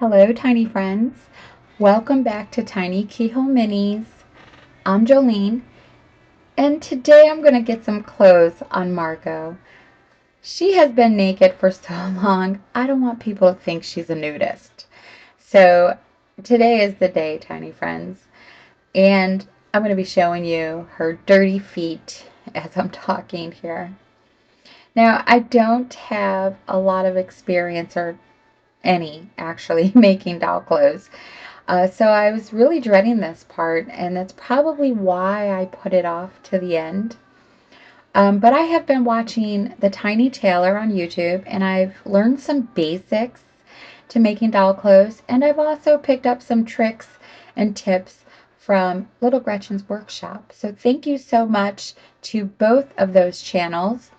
Hello, tiny friends. Welcome back to Tiny Keyhole Minis. I'm Jolene, and today I'm going to get some clothes on Margo. She has been naked for so long, I don't want people to think she's a nudist. So today is the day, tiny friends, and I'm going to be showing you her dirty feet as I'm talking here. Now, I don't have a lot of experience or any actually making doll clothes. So I was really dreading this part, and that's probably why I put it off to the end. But I have been watching the Tiny Tailor on YouTube, and I've learned some basics to making doll clothes, and I've also picked up some tricks and tips from Little Gretchen's workshop. So thank you so much to both of those channels.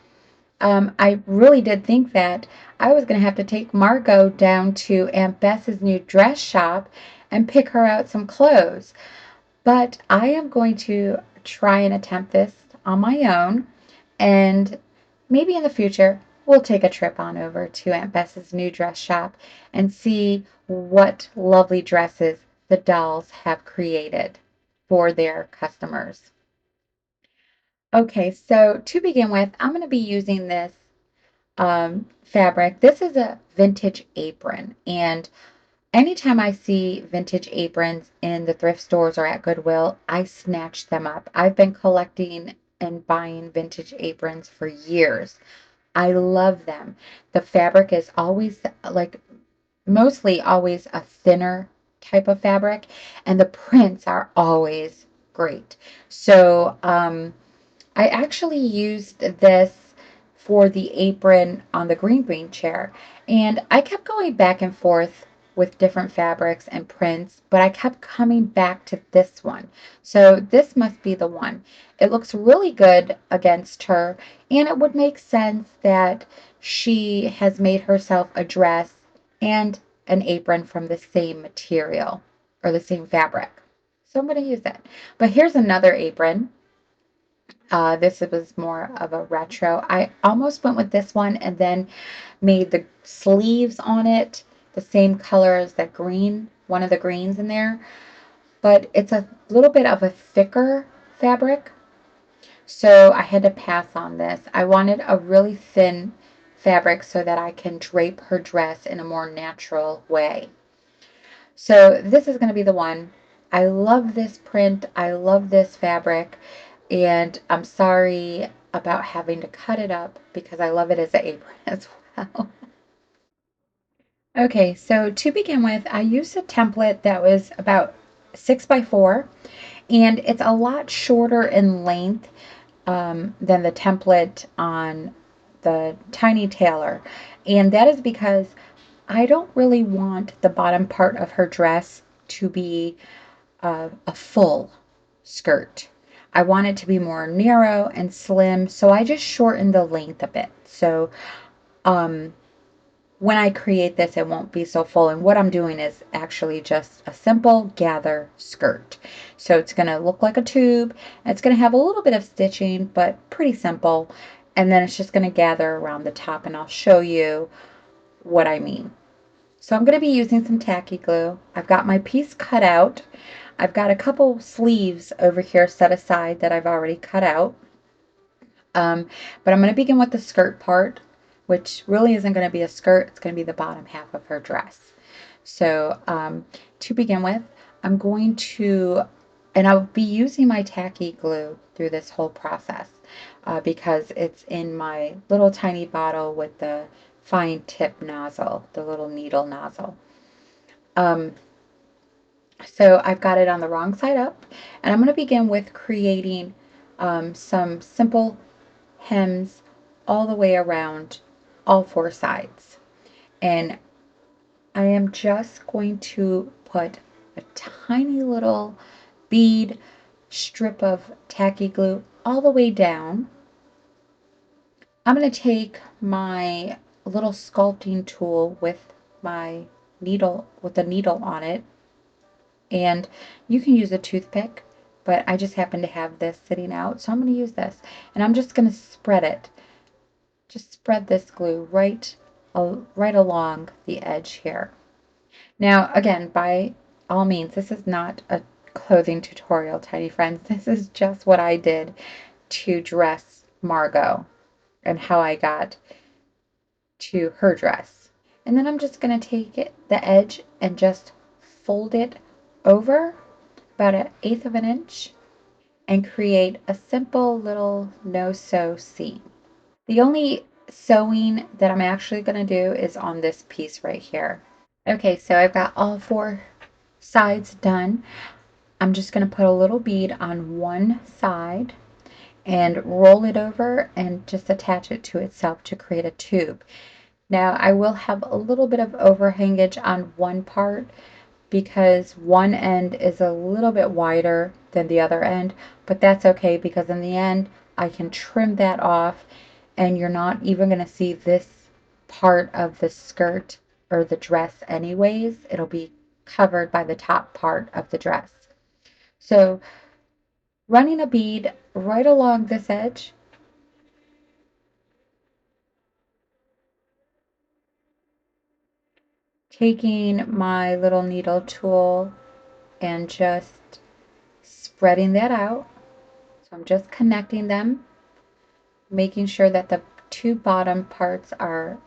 I really did think that I was going to have to take Margo down to Aunt Bess's new dress shop and pick her out some clothes. But I am going to try and attempt this on my own. And maybe in the future, we'll take a trip on over to Aunt Bess's new dress shop and see what lovely dresses the dolls have created for their customers. Okay, so to begin with, I'm going to be using this fabric. This is a vintage apron, and anytime I see vintage aprons in the thrift stores or at Goodwill, I snatch them up. I've been collecting and buying vintage aprons for years. I love them. The fabric is always like mostly always a thinner type of fabric, and the prints are always great. So, I actually used this for the apron on the green chair, and I kept going back and forth with different fabrics and prints, but I kept coming back to this one. So this must be the one. It looks really good against her, and it would make sense that she has made herself a dress and an apron from the same material or the same fabric. So I'm going to use it. But here's another apron. This was more of a retro. I almost went with this one and then made the sleeves on it the same color as that green, one of the greens in there. But it's a little bit of a thicker fabric, so I had to pass on this. I wanted a really thin fabric so that I can drape her dress in a more natural way. So this is going to be the one. I love this print. I love this fabric. And I'm sorry about having to cut it up because I love it as an apron as well. Okay, so to begin with, I used a template that was about 6 by 4, and it's a lot shorter in length than the template on the Tiny Tailor. And that is because I don't really want the bottom part of her dress to be a full skirt. I want it to be more narrow and slim, so I just shortened the length a bit. So um, when I create this, it won't be so full. And what I'm doing is actually just a simple gather skirt. So it's going to look like a tube. It's going to have a little bit of stitching, but pretty simple. And then it's just going to gather around the top, and I'll show you what I mean. So I'm going to be using some tacky glue. I've got my piece cut out. I've got a couple sleeves over here set aside that I've already cut out. But I'm going to begin with the skirt part, which really isn't going to be a skirt. It's going to be the bottom half of her dress. So to begin with, I'm going to, and I'll be using my tacky glue through this whole process because it's in my little tiny bottle with the fine tip nozzle, the little needle nozzle. So I've got it on the wrong side up, and I'm going to begin with creating some simple hems all the way around all 4 sides. And I am just going to put a tiny little bead strip of tacky glue all the way down. I'm going to take my little sculpting tool with my needle, with a needle on it, and you can use a toothpick, but I just happen to have this sitting out, so I'm going to use this. And I'm just going to spread it. Just spread this glue right along the edge here. Now, again, by all means, this is not a clothing tutorial, tiny friends. This is just what I did to dress Margo and how I got to her dress. And then I'm just going to take the edge and just fold it over about 1/8 of an inch and create a simple little no-sew seam. The only sewing that I'm actually going to do is on this piece right here. Okay, so I've got all 4 sides done. I'm just going to put a little bead on one side and roll it over and just attach it to itself to create a tube. Now I will have a little bit of overhangage on one part because one end is a little bit wider than the other end, but that's okay because in the end I can trim that off and you're not even going to see this part of the skirt or the dress anyways. It'll be covered by the top part of the dress. So running a bead right along this edge, taking my little needle tool and just spreading that out. So I'm just connecting them, making sure that the 2 bottom parts are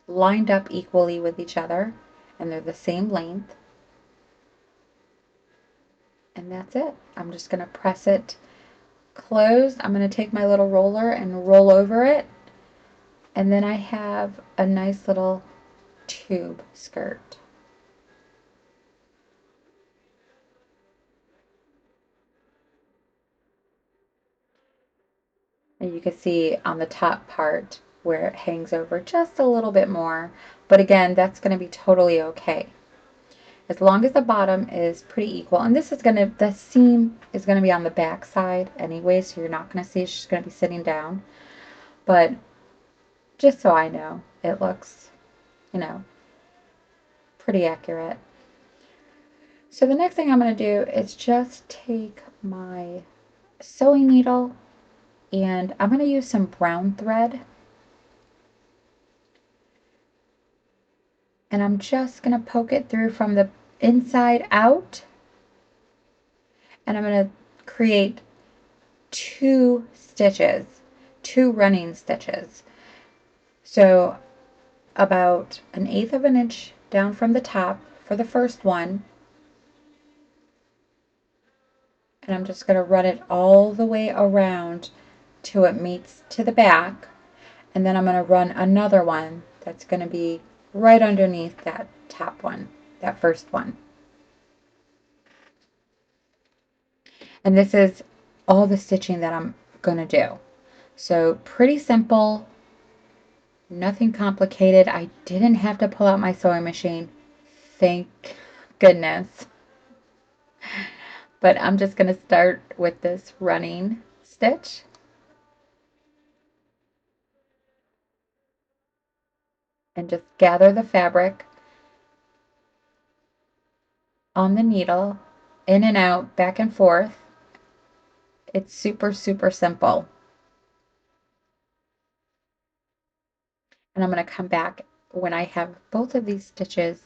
lined up equally with each other and they're the same length. And that's it. I'm just going to press it closed. I'm going to take my little roller and roll over it. And then I have a nice little tube skirt. And you can see on the top part where it hangs over just a little bit more. But again, that's going to be totally okay. As long as the bottom is pretty equal. And this is going to, the seam is going to be on the back side anyway, so you're not going to see it's just going to be sitting down. But just so I know, it looks, you know, pretty accurate. So the next thing I'm going to do is just take my sewing needle and I'm going to use some brown thread. And I'm just going to poke it through from the inside out. And I'm going to create 2 stitches, 2 running stitches. So about 1/8 of an inch down from the top for the first one. And I'm just going to run it all the way around till it meets to the back. And then I'm going to run another one that's going to be right underneath that top one, that first one. And this is all the stitching that I'm going to do. So pretty simple, nothing complicated. I didn't have to pull out my sewing machine. Thank goodness. But I'm just going to start with this running stitch. And just gather the fabric on the needle, in and out, back and forth. It's super, super simple. And I'm going to come back when I have both of these stitches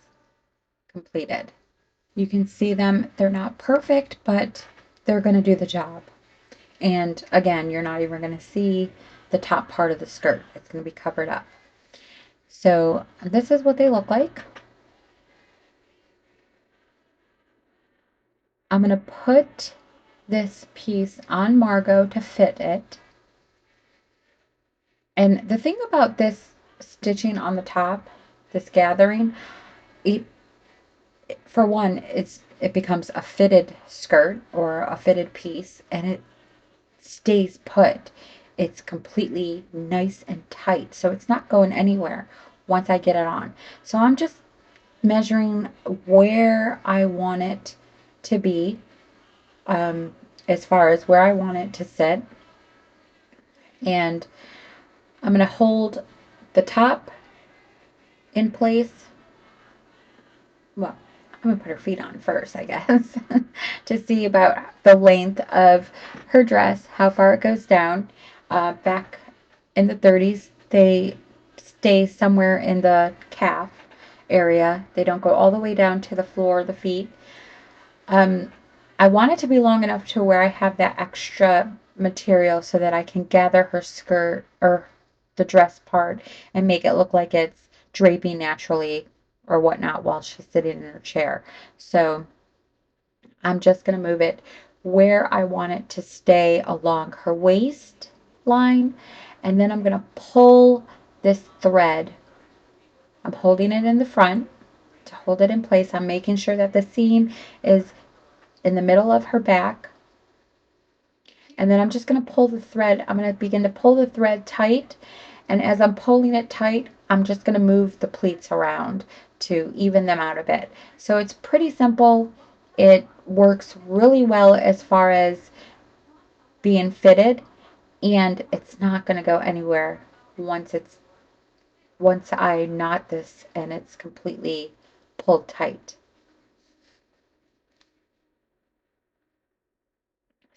completed. You can see them, they're not perfect, but they're going to do the job. And again, you're not even going to see the top part of the skirt. It's going to be covered up. So this is what they look like. I'm going to put this piece on Margo to fit it. And the thing about this stitching on the top, this gathering, for one, it becomes a fitted skirt or a fitted piece, and it stays put. It's completely nice and tight, so it's not going anywhere once I get it on. So I'm just measuring where I want it to be, as far as where I want it to sit. And I'm going to hold the top in place. Well, I'm going to put her feet on first, I guess, to see about the length of her dress, how far it goes down. Back in the 30s, they stay somewhere in the calf, area. They don't go all the way down to the floor of the feet. I want it to be long enough to where I have that extra material so that I can gather her skirt or the dress part and make it look like it's draping naturally or whatnot while she's sitting in her chair. So I'm just going to move it where I want it to stay along her waist line. And then I'm going to pull this thread. I'm holding it in the front to hold it in place. I'm making sure that the seam is in the middle of her back. And then I'm just going to pull the thread. I'm going to begin to pull the thread tight. And as I'm pulling it tight, I'm just going to move the pleats around to even them out a bit. So it's pretty simple. It works really well as far as being fitted, and it's not going to go anywhere once I knot this and it's completely pulled tight.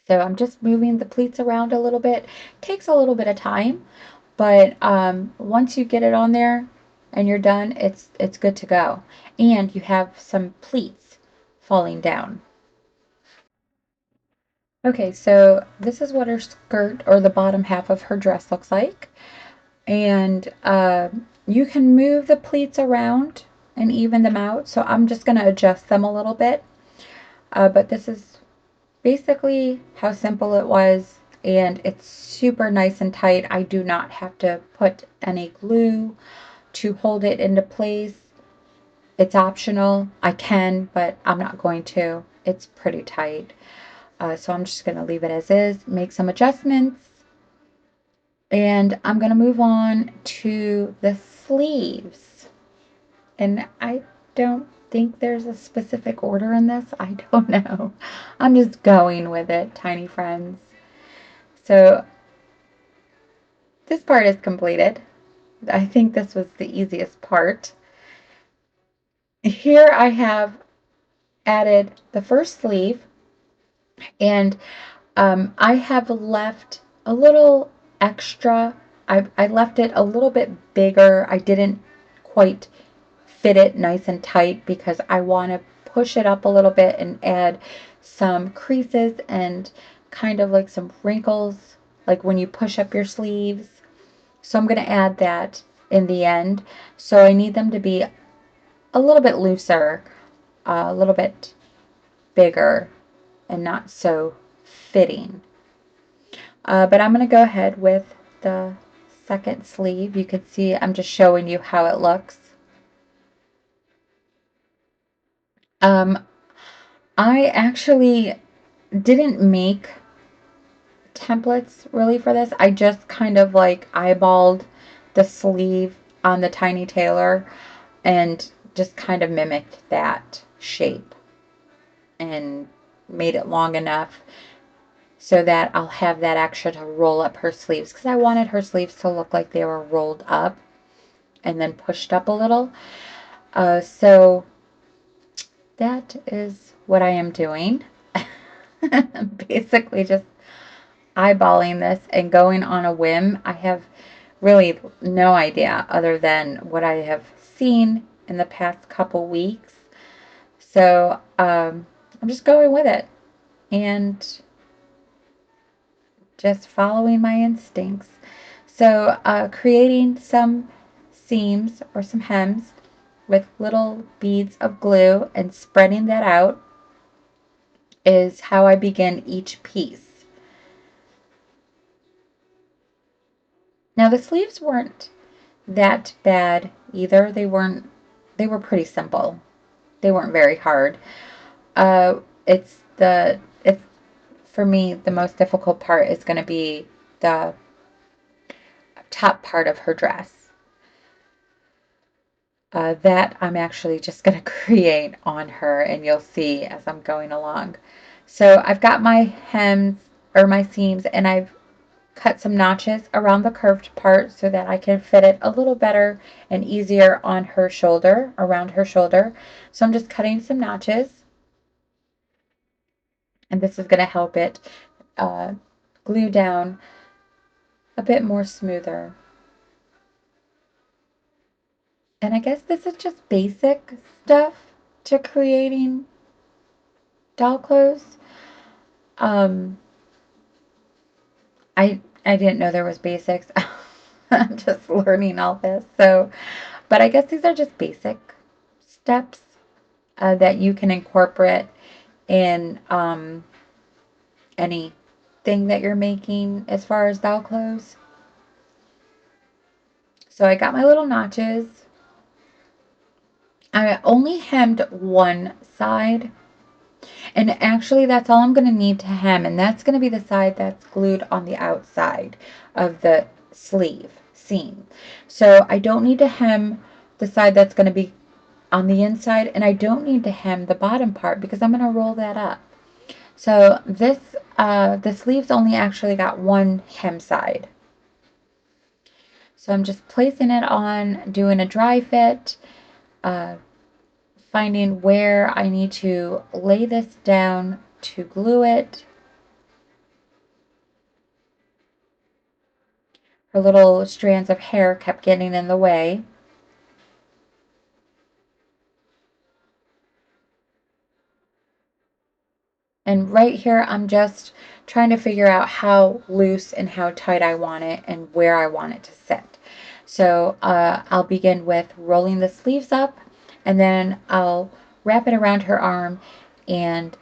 So I'm just moving the pleats around a little bit. Takes a little bit of time, but once you get it on there and you're done, it's good to go. And you have some pleats falling down. Okay, so this is what her skirt or the bottom half of her dress looks like. And you can move the pleats around and even them out. So I'm just going to adjust them a little bit. But this is basically how simple it was. And it's super nice and tight. I do not have to put any glue to hold it into place. It's optional. I can, but I'm not going to. It's pretty tight. So I'm just going to leave it as is, make some adjustments. And I'm going to move on to the sleeves. And I don't think there's a specific order in this. I don't know. I'm just going with it, tiny friends. So this part is completed. I think this was the easiest part. Here I have added the first sleeve, and I have left a little extra. I left it a little bit bigger. I didn't quite fit it nice and tight because I want to push it up a little bit and add some creases and kind of like some wrinkles, like when you push up your sleeves. So I'm going to add that in the end. So I need them to be a little bit looser, a little bit bigger, and not so fitting. But I'm going to go ahead with the second sleeve. You can see I'm just showing you how it looks. I actually didn't make templates really for this. I just kind of like eyeballed the sleeve on the Tiny Tailor and just kind of mimicked that shape and made it long enough so that I'll have that extra to roll up her sleeves, because I wanted her sleeves to look like they were rolled up and then pushed up a little. So that is what I am doing. Basically just eyeballing this and going on a whim. I have really no idea other than what I have seen in the past couple weeks. So I'm just going with it and just following my instincts. So creating some seams or some hems with little beads of glue and spreading that out is how I begin each piece. Now the sleeves weren't that bad either. They were pretty simple. They weren't very hard. It's for me, the most difficult part is going to be the top part of her dress. That I'm actually just going to create on her, and you'll see as I'm going along. So I've got my hems or my seams, and I've cut some notches around the curved part so that I can fit it a little better and easier on her shoulder, around her shoulder. So I'm just cutting some notches, and this is going to help it glue down a bit more smoother. And I guess this is just basic stuff to creating doll clothes. Um, I didn't know there was basics. I'm just learning all this. So, but I guess these are just basic steps that you can incorporate in anything that you're making as far as doll clothes. So I got my little notches. I only hemmed one side. And actually, that's all I'm going to need to hem. And that's going to be the side that's glued on the outside of the sleeve seam. So I don't need to hem the side that's going to be on the inside. And I don't need to hem the bottom part because I'm going to roll that up. So this, the sleeves only actually got one hem side. So I'm just placing it on, doing a dry fit, finding where I need to lay this down to glue it. Her little strands of hair kept getting in the way. And right here, I'm just trying to figure out how loose and how tight I want it and where I want it to sit. So I'll begin with rolling the sleeves up, and then I'll wrap it around her arm and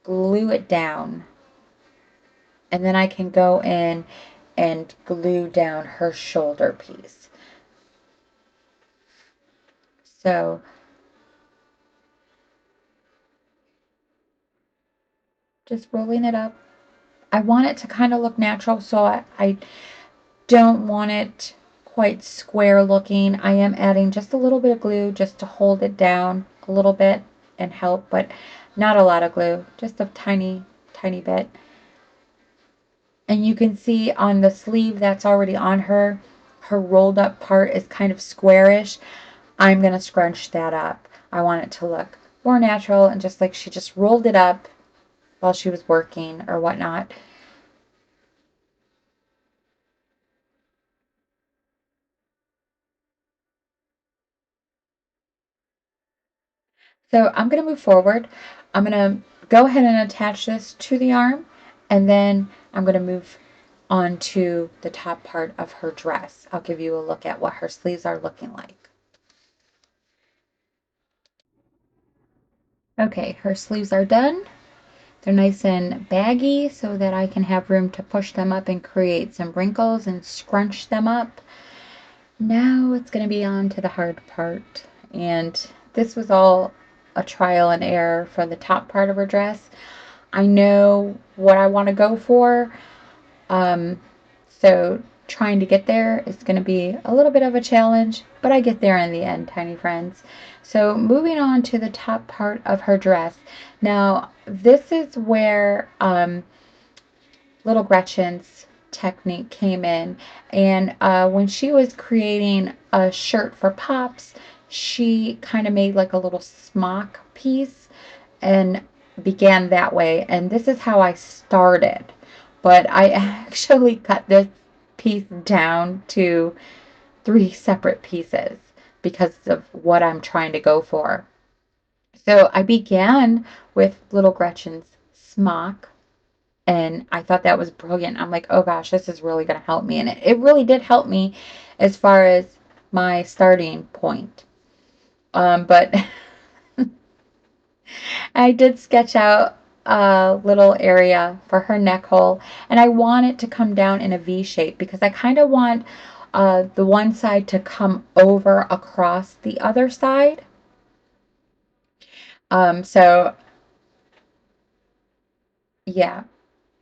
glue it down. And then I can go in and glue down her shoulder piece. So just rolling it up. I want it to kind of look natural, so I don't want it quite square looking. I am adding just a little bit of glue just to hold it down a little bit and help, but not a lot of glue, just a tiny, tiny bit. And you can see on the sleeve that's already on her, her rolled up part is kind of squarish. I'm going to scrunch that up. I want it to look more natural and just like she just rolled it up while she was working or whatnot. So I'm going to move forward. I'm going to go ahead and attach this to the arm, and then I'm going to move on to the top part of her dress. I'll give you a look at what her sleeves are looking like. Okay, her sleeves are done. They're nice and baggy so that I can have room to push them up and create some wrinkles and scrunch them up. Now it's going to be on to the hard part. And this was all a trial and error for the top part of her dress. I know what I want to go for. So trying to get there is going to be a little bit of a challenge, but I get there in the end, tiny friends. So moving on to the top part of her dress. Now, this is where little Gretchen's technique came in. And when she was creating a shirt for Pops, she kind of made like a little smock piece and began that way. And this is how I started. But I actually cut this piece down to 3 separate pieces because of what I'm trying to go for. So I began with little Gretchen's smock, and I thought that was brilliant. I'm like, oh gosh, this is really going to help me. And it really did help me as far as my starting point. But I did sketch out a little area for her neck hole, and I want it to come down in a V shape because I kind of want the one side to come over across the other side. So yeah,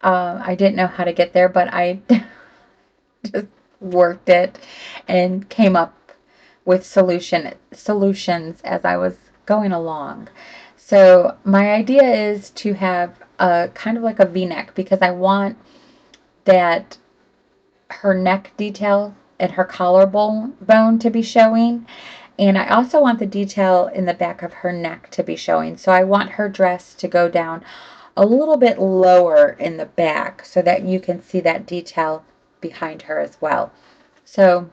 I didn't know how to get there, but I just worked it and came up with solutions as I was going along. So my idea is to have a kind of like a V-neck because I want that her neck detail and her collarbone to be showing. And I also want the detail in the back of her neck to be showing. So I want her dress to go down a little bit lower in the back so that you can see that detail behind her as well. So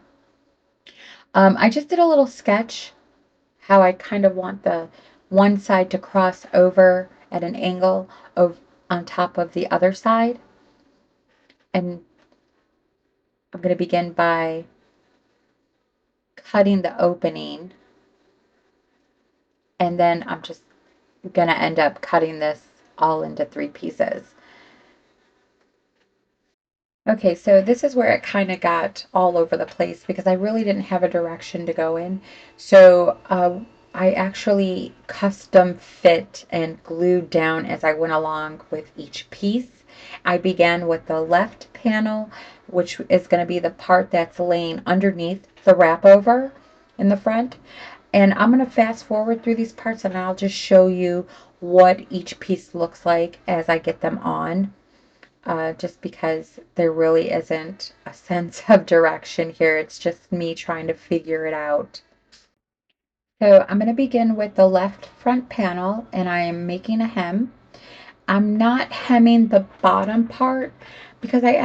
I just did a little sketch how I kind of want the one side to cross over at an angle of on top of the other side. And I'm going to begin by cutting the opening, and then I'm just going to end up cutting this all into 3 pieces. Okay, so this is where it kind of got all over the place because I really didn't have a direction to go in. So I actually custom fit and glued down as I went along with each piece. I began with the left panel, which is going to be the part that's laying underneath the wrap over in the front. And I'm going to fast forward through these parts and I'll just show you what each piece looks like as I get them on. Just because there really isn't a sense of direction here. It's just me trying to figure it out. So I'm going to begin with the left front panel and I am making a hem. I'm not hemming the bottom part because I'm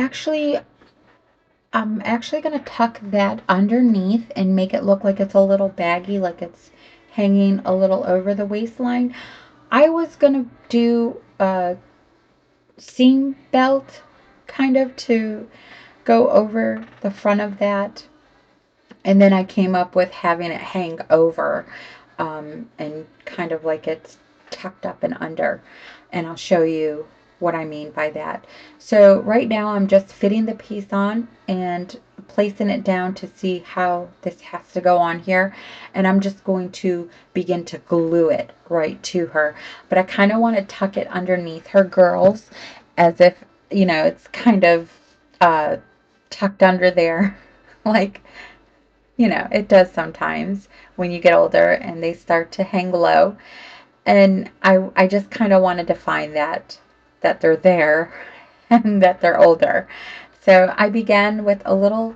actually going to tuck that underneath and make it look like it's a little baggy, like it's hanging a little over the waistline. I was going to do a seam belt kind of to go over the front of that. And then I came up with having it hang over and kind of like it's tucked up and under. And I'll show you what I mean by that. So right now I'm just fitting the piece on and placing it down to see how this has to go on here. And I'm just going to begin to glue it right to her. But I kind of want to tuck it underneath her girls as if, you know, it's kind of tucked under there. Like, you know, it does sometimes when you get older and they start to hang low. And I just kind of want to define that they're there and that they're older. So I began with a little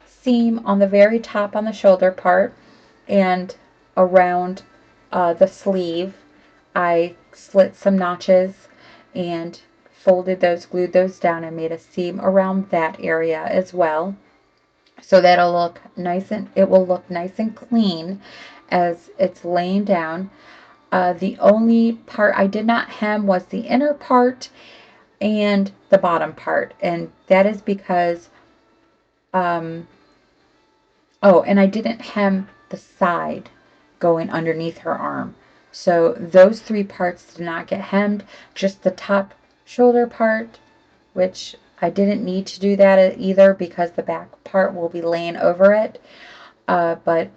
seam on the very top on the shoulder part and around the sleeve. I slit some notches and folded those, glued those down, and made a seam around that area as well. So that'll look nice and it will look nice and clean as it's laying down. The only part I did not hem was the inner part and the bottom part, and that is because oh, and I didn't hem the side going underneath her arm. So those 3 parts did not get hemmed, just the top shoulder part, which I didn't need to do that either because the back part will be laying over it. But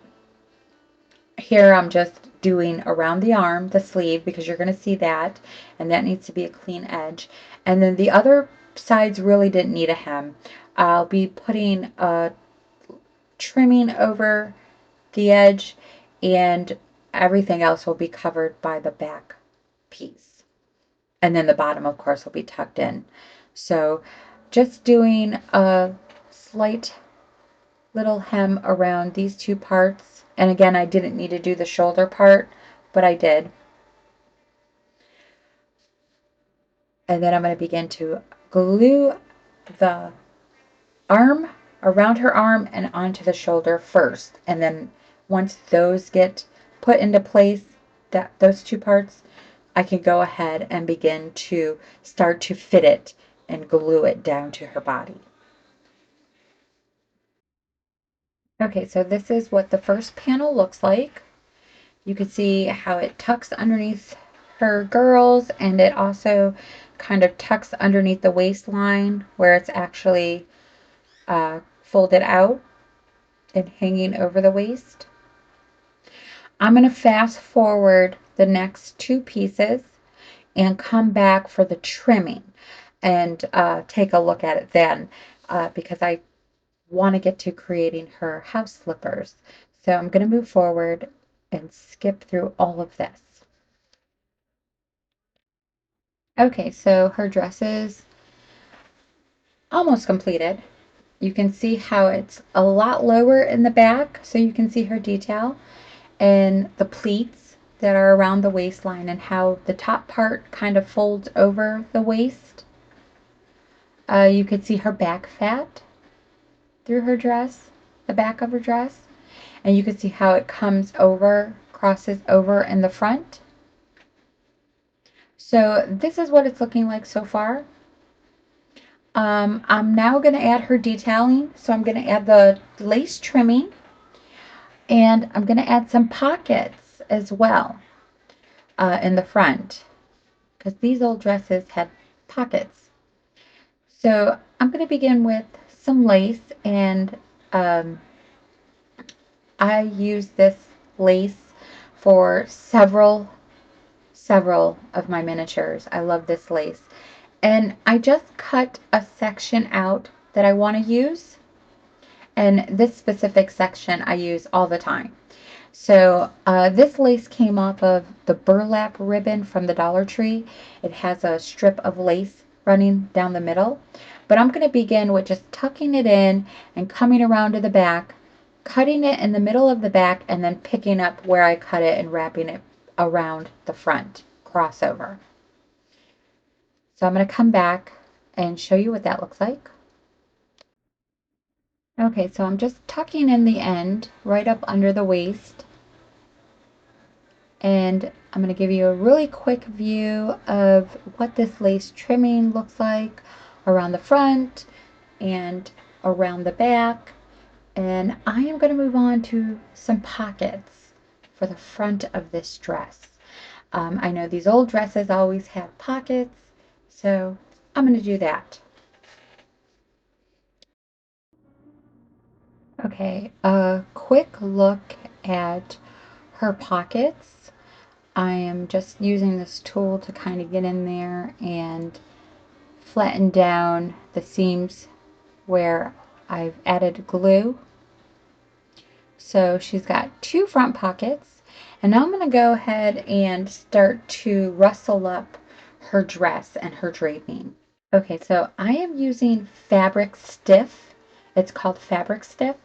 here I'm just doing around the arm, the sleeve, because you're going to see that, and that needs to be a clean edge. And then the other sides really didn't need a hem. I'll be putting a trimming over the edge, and everything else will be covered by the back piece. And then the bottom, of course, will be tucked in. So just doing a slight little hem around these 2 parts. And again, I didn't need to do the shoulder part, but I did. And then I'm going to begin to glue the arm around her arm and onto the shoulder first. And then once those get put into place, those 2 parts, I can go ahead and begin to start to fit it and glue it down to her body. Okay, so this is what the first panel looks like. You can see how it tucks underneath her girls, and it also kind of tucks underneath the waistline where it's actually folded out and hanging over the waist. I'm going to fast forward the next 2 pieces and come back for the trimming and take a look at it then because I want to get to creating her house slippers. So I'm going to move forward and skip through all of this. Okay, so her dress is almost completed. You can see how it's a lot lower in the back, so you can see her detail and the pleats that are around the waistline and how the top part kind of folds over the waist. You can see her back fat through her dress, the back of her dress. and you can see how it comes over, crosses over in the front. So this is what it's looking like so far. I'm now going to add her detailing. So I'm going to add the lace trimming, and I'm going to add some pockets as well in the front, because these old dresses had pockets. So I'm going to begin with some lace, and I use this lace for several of my miniatures. I love this lace. And I just cut a section out that I want to use. And this specific section I use all the time. So this lace came off of the burlap ribbon from the Dollar Tree. It has a strip of lace running down the middle. But I'm going to begin with just tucking it in and coming around to the back, cutting it in the middle of the back, and then picking up where I cut it and wrapping it around the front crossover. So I'm going to come back and show you what that looks like. Okay, so I'm just tucking in the end right up under the waist, and I'm going to give you a really quick view of what this lace trimming looks like around the front and around the back. And I am going to move on to some pockets for the front of this dress. I know these old dresses always have pockets, so I'm going to do that. Okay, a quick look at her pockets. I am just using this tool to kind of get in there and flatten down the seams where I've added glue. So she's got two front pockets, and now I'm going to go ahead and start to rustle up her dress and her draping. Okay, so I am using Fabric Stiff. It's called Fabric Stiff,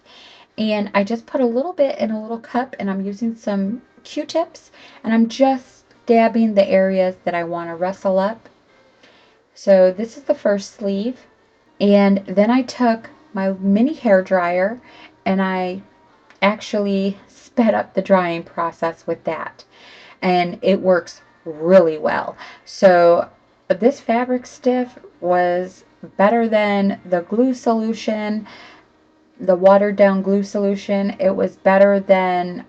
and I just put a little bit in a little cup, and I'm using some Q-tips, and I'm just dabbing the areas that I want to rustle up. So this is the first sleeve, and then I took my mini hair dryer and I actually sped up the drying process with that, and it works really well. So this Fabric Stiff was better than the glue solution, the watered down glue solution. It was better than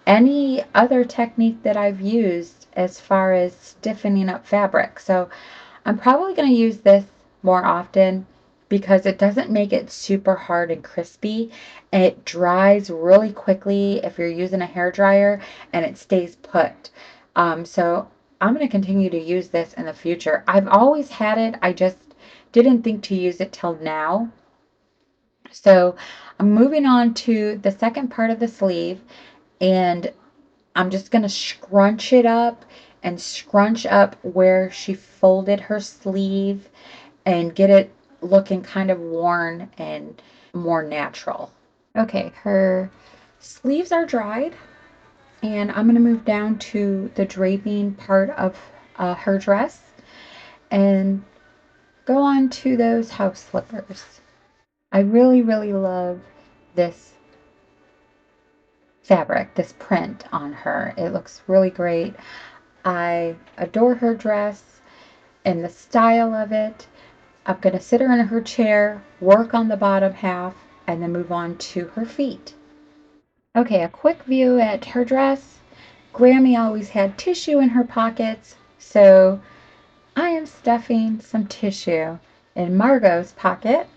any other technique that I've used as far as stiffening up fabric. So I'm probably going to use this more often because it doesn't make it super hard and crispy. It dries really quickly if you're using a hair dryer, and it stays put. So I'm going to continue to use this in the future. I've always had it. I just didn't think to use it till now. So I'm moving on to the second part of the sleeve, and I'm just going to scrunch it up and scrunch up where she folded her sleeve and get it looking kind of worn and more natural. Okay, her sleeves are dried, and I'm going to move down to the draping part of her dress and go on to those house slippers. I really, really love this fabric, this print on her. It looks really great. I adore her dress and the style of it. I'm going to sit her in her chair, work on the bottom half, and then move on to her feet. Okay, a quick view at her dress. Grammy always had tissue in her pockets, so I am stuffing some tissue in Margot's pocket.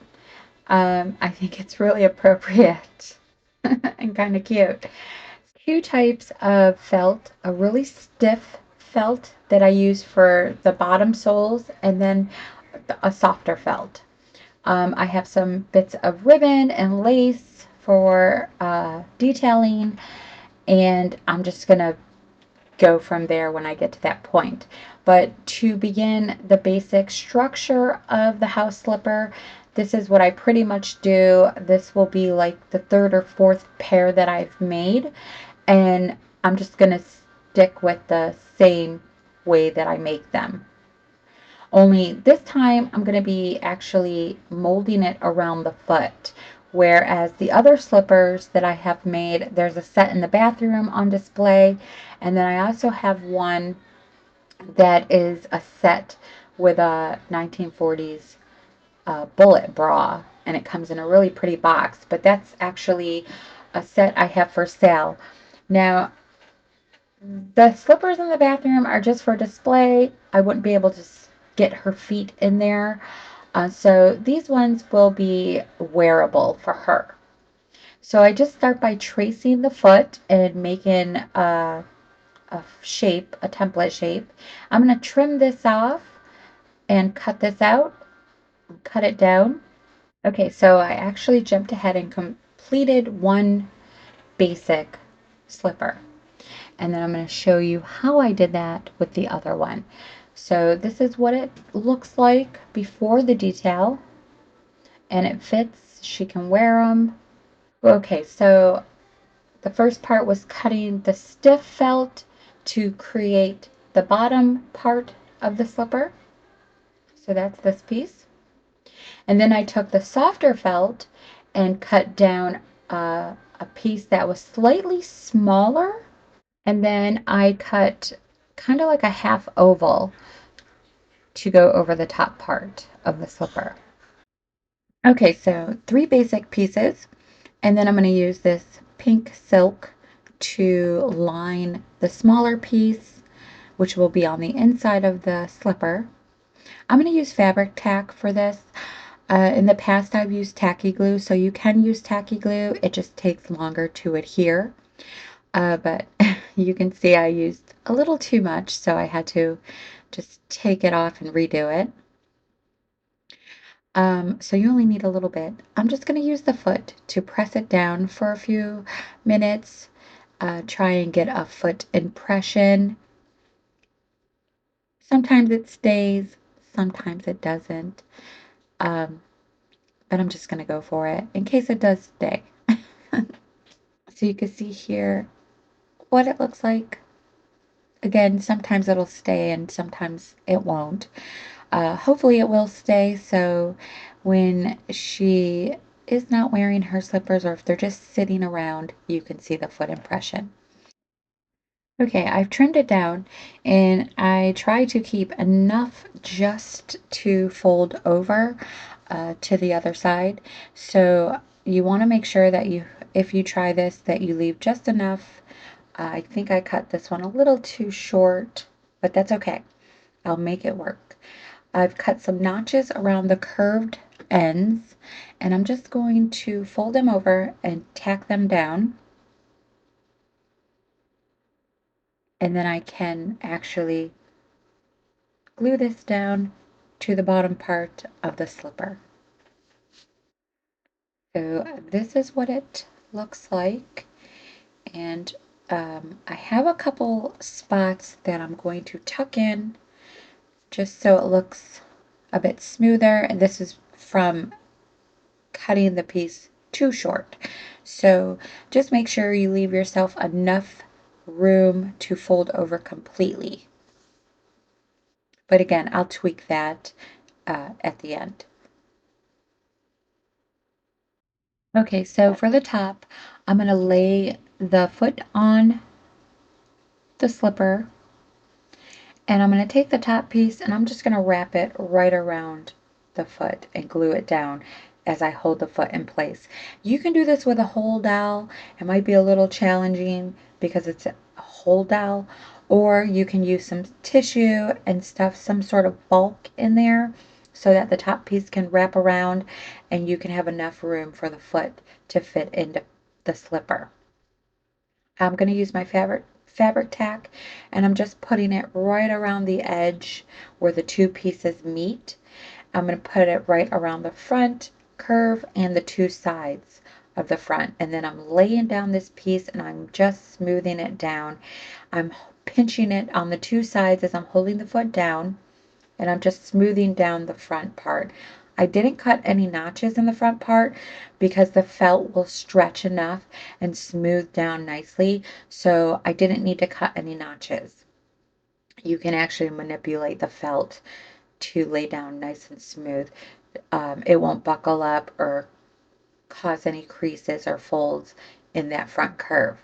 I think it's really appropriate and kind of cute. Two types of felt, a really stiff felt that I use for the bottom soles, and then a softer felt. I have some bits of ribbon and lace for detailing, and I'm just going to go from there when I get to that point. But to begin the basic structure of the house slipper, this is what I pretty much do. This will be like the third or fourth pair that I've made, and I'm just going to stick with the same way that I make them. Only this time I'm going to be actually molding it around the foot, Whereas the other slippers that I have made, there's a set in the bathroom on display, and then I also have one that is a set with a 1940s bullet bra, and it comes in a really pretty box, but that's actually a set I have for sale. Now, the slippers in the bathroom are just for display. I wouldn't be able to get her feet in there. So these ones will be wearable for her. So I just start by tracing the foot and making a shape, a template shape. I'm going to trim this off and cut this out, cut it down. Okay, so I actually jumped ahead and completed one basic slipper. And then I'm going to show you how I did that with the other one. So this is what it looks like before the detail, and it fits. She can wear them. Okay, so the first part was cutting the stiff felt to create the bottom part of the slipper. So that's this piece. And then I took the softer felt and cut down a piece that was slightly smaller. And then I cut kind of like a half oval to go over the top part of the slipper. Okay, so 3 basic pieces, and then I'm going to use this pink silk to line the smaller piece, which will be on the inside of the slipper. I'm going to use fabric tack for this. In the past, I've used tacky glue, so you can use tacky glue. It just takes longer to adhere. But you can see I used a little too much, so I had to just take it off and redo it. So you only need a little bit. I'm just going to use the foot to press it down for a few minutes, try and get a foot impression. Sometimes it stays, sometimes it doesn't, um, but I'm just going to go for it in case it does stay. So you can see here what it looks like. Again, sometimes it'll stay and sometimes it won't. Hopefully it will stay, so when she is not wearing her slippers or if they're just sitting around, you can see the foot impression. Okay, I've trimmed it down and I try to keep enough just to fold over to the other side. So you want to make sure that if you try this, that you leave just enough. I think I cut this one a little too short, but that's okay. I'll make it work. I've cut some notches around the curved ends, and I'm just going to fold them over and tack them down. And then I can actually glue this down to the bottom part of the slipper. So this is what it looks like. And I have a couple spots that I'm going to tuck in just so it looks a bit smoother. And this is from cutting the piece too short. So just make sure you leave yourself enough room to fold over completely. But again, I'll tweak that at the end. Okay, so for the top, I'm going to lay the foot on the slipper, and I'm going to take the top piece and I'm just going to wrap it right around the foot and glue it down as I hold the foot in place. You can do this with a hold dowel. It might be a little challenging because it's a hold dowel, or you can use some tissue and stuff some sort of bulk in there so that the top piece can wrap around and you can have enough room for the foot to fit into the slipper. I'm going to use my fabric tack, and I'm just putting it right around the edge where the two pieces meet. I'm going to put it right around the front curve and the two sides of the front, and then I'm laying down this piece and I'm just smoothing it down. I'm pinching it on the two sides as I'm holding the foot down, and I'm just smoothing down the front part. I didn't cut any notches in the front part because the felt will stretch enough and smooth down nicely, so I didn't need to cut any notches. You can actually manipulate the felt to lay down nice and smooth. It won't buckle up or cause any creases or folds in that front curve.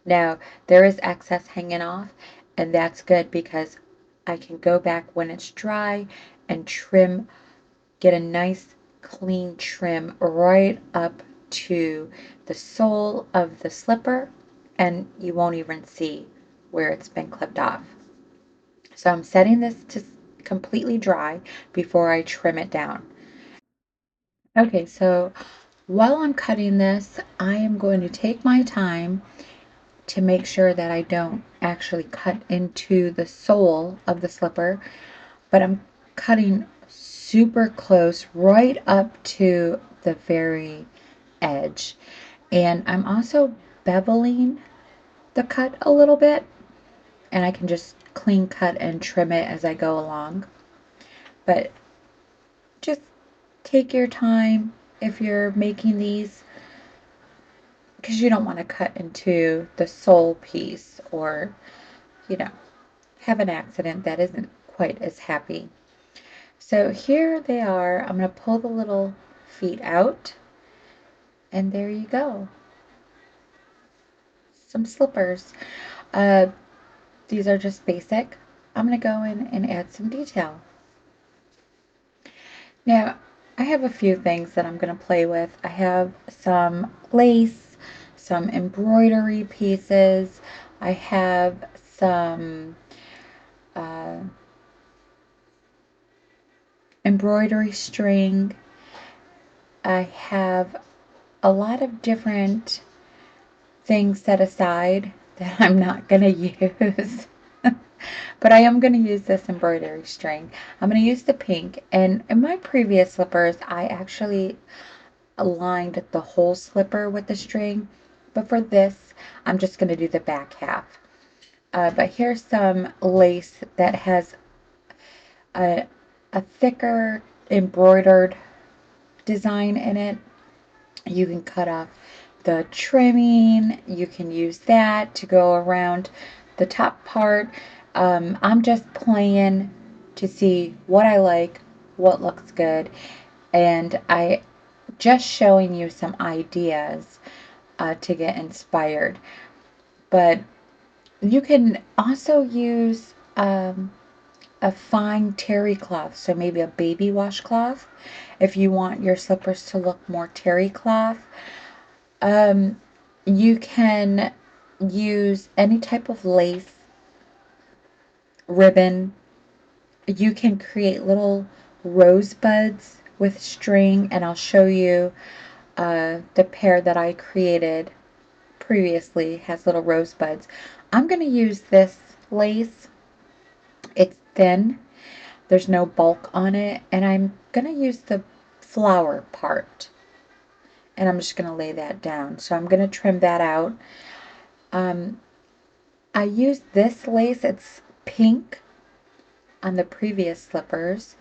Now, there is excess hanging off, and that's good because I can go back when it's dry and trim, get a nice clean trim right up to the sole of the slipper, and you won't even see where it's been clipped off. So I'm setting this to completely dry before I trim it down. Okay, so while I'm cutting this, I am going to take my time to make sure that I don't actually cut into the sole of the slipper, but I'm cutting super close right up to the very edge. And I'm also beveling the cut a little bit, and I can just clean cut and trim it as I go along. But just take your time if you're making these, because you don't want to cut into the sole piece or, you know, have an accident that isn't quite as happy. So here they are. I'm going to pull the little feet out, and there you go. Some slippers. Uh, these are just basic. I'm going to go in and add some detail. Now, I have a few things that I'm going to play with. I have some lace, some embroidery pieces. I have some embroidery string. I have a lot of different things set aside that I'm not going to use. But I am going to use this embroidery string. I'm going to use the pink. And in my previous slippers, I actually aligned the whole slipper with the string. But for this, I'm just going to do the back half. But here's some lace that has a, a thicker embroidered design in it. You can cut off the trimming. You can use that to go around the top part. I'm just playing to see what I like, what looks good, and I just showing you some ideas to get inspired. But you can also use a fine terry cloth, so maybe a baby washcloth if you want your slippers to look more terry cloth. You can use any type of lace, ribbon. You can create little rosebuds with string, and I'll show you the pair that I created previously has little rosebuds. I'm going to use this lace. It's thin. There's no bulk on it, and I'm going to use the flower part, and I'm just going to lay that down. So I'm going to trim that out. I used this lace. It's pink on the previous slippers,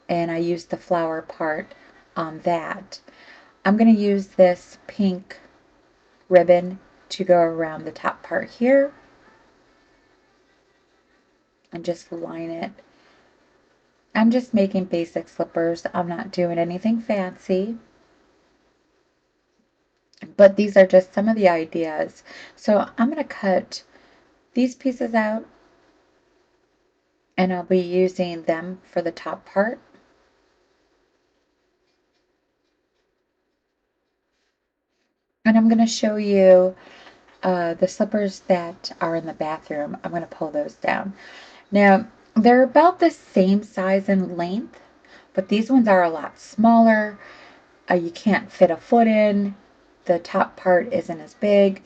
and I used the flower part on that. I'm going to use this pink ribbon to go around the top part here and just line it. I'm just making basic slippers. I'm not doing anything fancy, but these are just some of the ideas. So I'm going to cut these pieces out, and I'll be using them for the top part. And I'm going to show you the slippers that are in the bathroom. I'm going to pull those down. Now, they're about the same size and length, but these ones are a lot smaller. You can't fit a foot in. The top part isn't as big.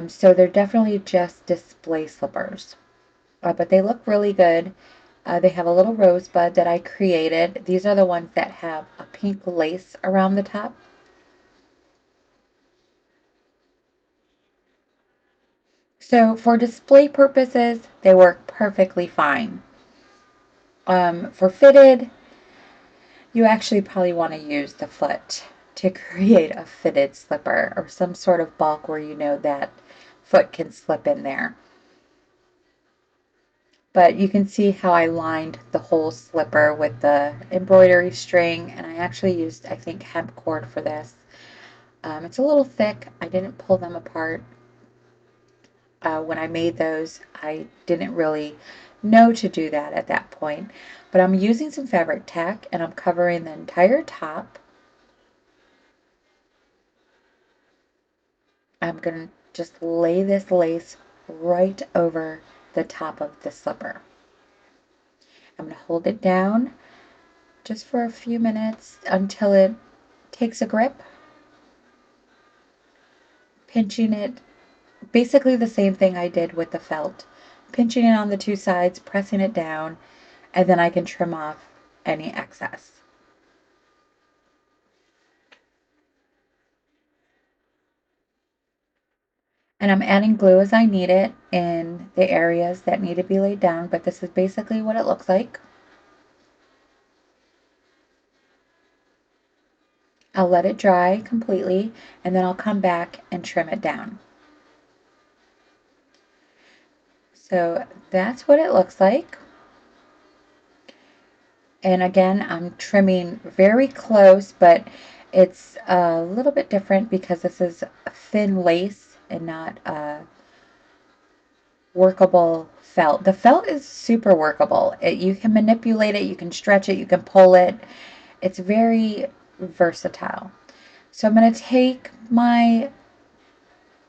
So they're definitely just display slippers. But they look really good. They have a little rosebud that I created. These are the ones that have a pink lace around the top. So for display purposes, they work perfectly fine. For fitted, you actually probably want to use the foot to create a fitted slipper or some sort of bulk where you know that foot can slip in there. But you can see how I lined the whole slipper with the embroidery string, and I actually used, I think, hemp cord for this. It's a little thick. I didn't pull them apart. When I made those, I didn't really know to do that at that point. But I'm using some fabric tack and I'm covering the entire top. I'm going to just lay this lace right over the top of the slipper. I'm going to hold it down just for a few minutes until it takes a grip, pinching it, basically the same thing I did with the felt, pinching it on the two sides, pressing it down, and then I can trim off any excess. And I'm adding glue as I need it in the areas that need to be laid down, but this is basically what it looks like. I'll let it dry completely, and then I'll come back and trim it down. So that's what it looks like. And again, I'm trimming very close, but it's a little bit different because this is thin lace and not workable felt. The felt is super workable. You can manipulate it, you can stretch it, you can pull it. It's very versatile. So I'm going to take my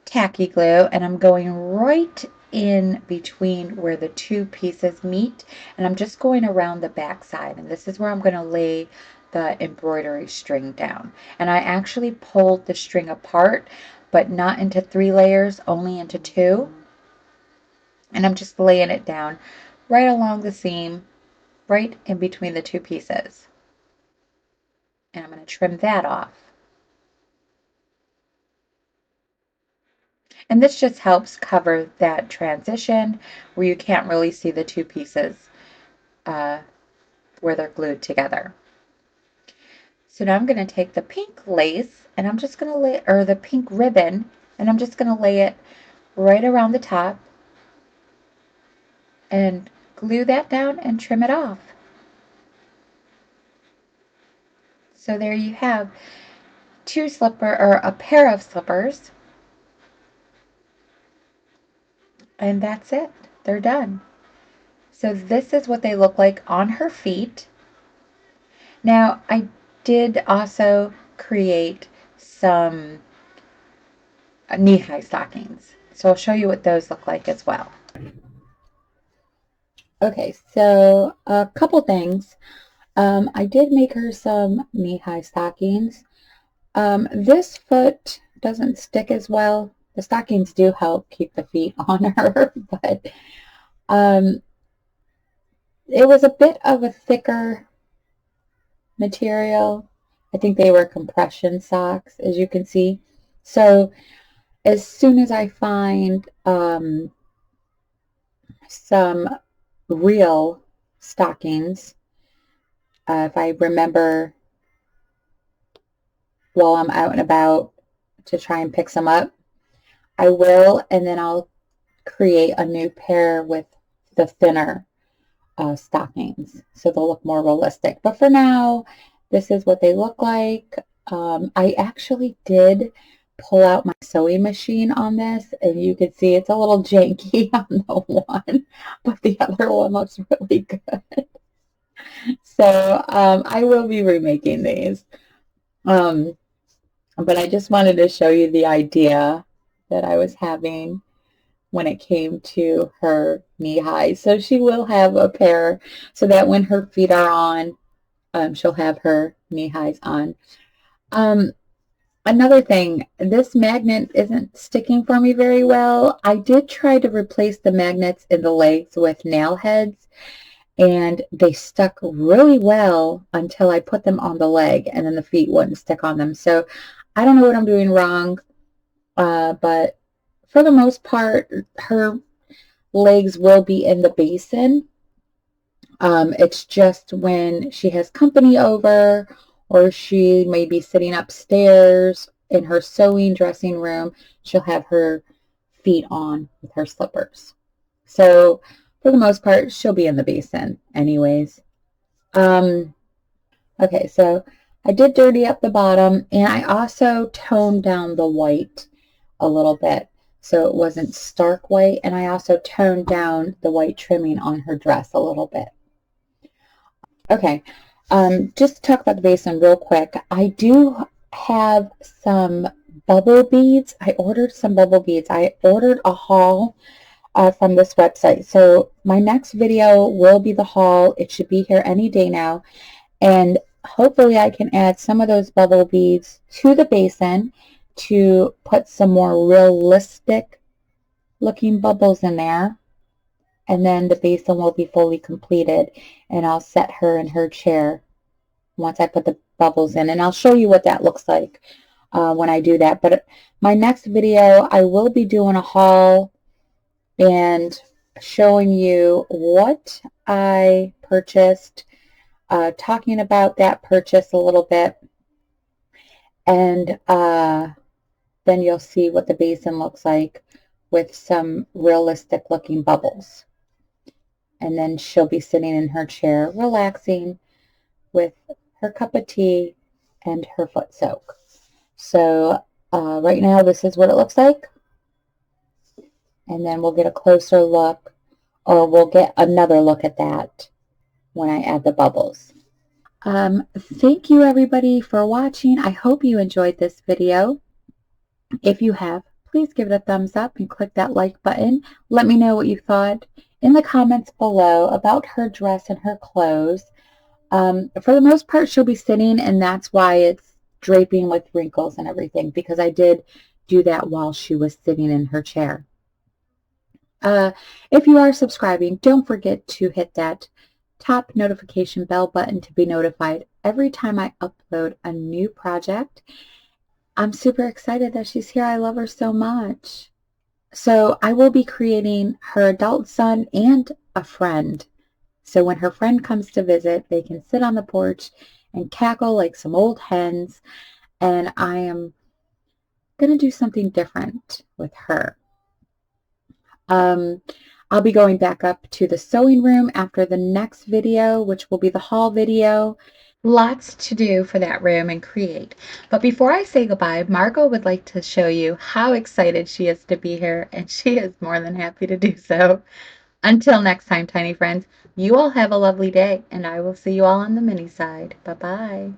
tacky glue and I'm going right in between where the two pieces meet, and I'm just going around the back side, and this is where I'm going to lay the embroidery string down. And I actually pulled the string apart, but not into 3 layers, only into 2, and I'm just laying it down right along the seam, right in between the 2 pieces, and I'm going to trim that off. And this just helps cover that transition where you can't really see the 2 pieces where they're glued together. So now I'm going to take the pink lace and I'm just going to lay, or the pink ribbon, and I'm just going to lay it right around the top and glue that down and trim it off. So there you have a pair of slippers, and that's it. They're done. So this is what they look like on her feet. Now I did also create some knee-high stockings. So I'll show you what those look like as well. Okay, so a couple things. I did make her some knee-high stockings. This foot doesn't stick as well. The stockings do help keep the feet on her, but it was a bit of a thicker material. I think they were compression socks, as you can see. So as soon as I find some real stockings, if I remember while I'm out and about to try and pick some up, I will, and then I'll create a new pair with the thinner stockings so they'll look more realistic. But for now, this is what they look like. I actually did pull out my sewing machine on this, and you can see it's a little janky on the one, but the other one looks really good. So I will be remaking these. But I just wanted to show you the idea that I was having when it came to her knee highs. So she will have a pair so that when her feet are on, she'll have her knee highs on. Another thing, this magnet isn't sticking for me very well. I did try to replace the magnets in the legs with nail heads, and they stuck really well until I put them on the leg, and then the feet wouldn't stick on them. So I don't know what I'm doing wrong, but for the most part, her legs will be in the basin. It's just when she has company over, or she may be sitting upstairs in her sewing dressing room, she'll have her feet on with her slippers. So for the most part, she'll be in the basin anyways. Okay, so I did dirty up the bottom, and I also toned down the white a little bit so it wasn't stark white, and I also toned down the white trimming on her dress a little bit. Okay, just to talk about the basin real quick, I do have some bubble beads. I ordered some bubble beads. I ordered a haul from this website. So my next video will be the haul. It should be here any day now. And hopefully I can add some of those bubble beads to the basin to put some more realistic looking bubbles in there. And then the basin will be fully completed, and I'll set her in her chair once I put the bubbles in. And I'll show you what that looks like when I do that. But my next video, I will be doing a haul and showing you what I purchased, talking about that purchase a little bit, and then you'll see what the basin looks like with some realistic looking bubbles. And then she'll be sitting in her chair relaxing with her cup of tea and her foot soak. So right now this is what it looks like. And then we'll get a closer look, or we'll get another look at that when I add the bubbles. Thank you everybody for watching. I hope you enjoyed this video. If you have, please give it a thumbs up and click that like button. Let me know what you thought in the comments below about her dress and her clothes. For the most part, she'll be sitting, and that's why it's draping with wrinkles and everything, because I did do that while she was sitting in her chair. If you are subscribing, don't forget to hit that top notification bell button to be notified every time I upload a new project. I'm super excited that she's here. I love her so much. So I will be creating her adult son and a friend. So when her friend comes to visit, they can sit on the porch and cackle like some old hens. And I am going to do something different with her. I'll be going back up to the sewing room after the next video, which will be the haul video. Lots to do for that room and create. But before I say goodbye, Margo would like to show you how excited she is to be here, and she is more than happy to do so. Until next time, tiny friends, you all have a lovely day, and I will see you all on the mini side. Bye-bye.